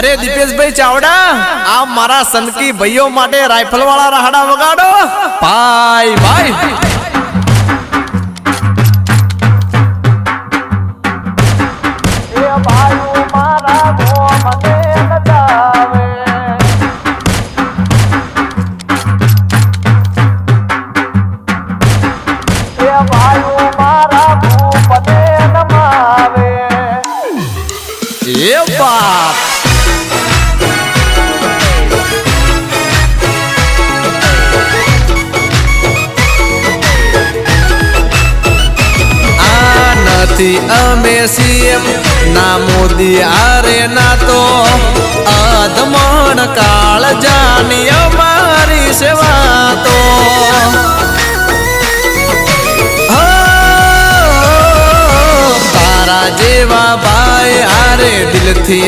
अरे दीपेश भाई चावड़ा आप मारा सनकी भाइयों माटे राइफल वाला राहड़ा वगाड़ो भाई भाई ये बात अमे सीएम ना मोदी आरे ना तो अधमण काल जानी हमारी सेवा तो तारा जेवा भाई आरे दिल थी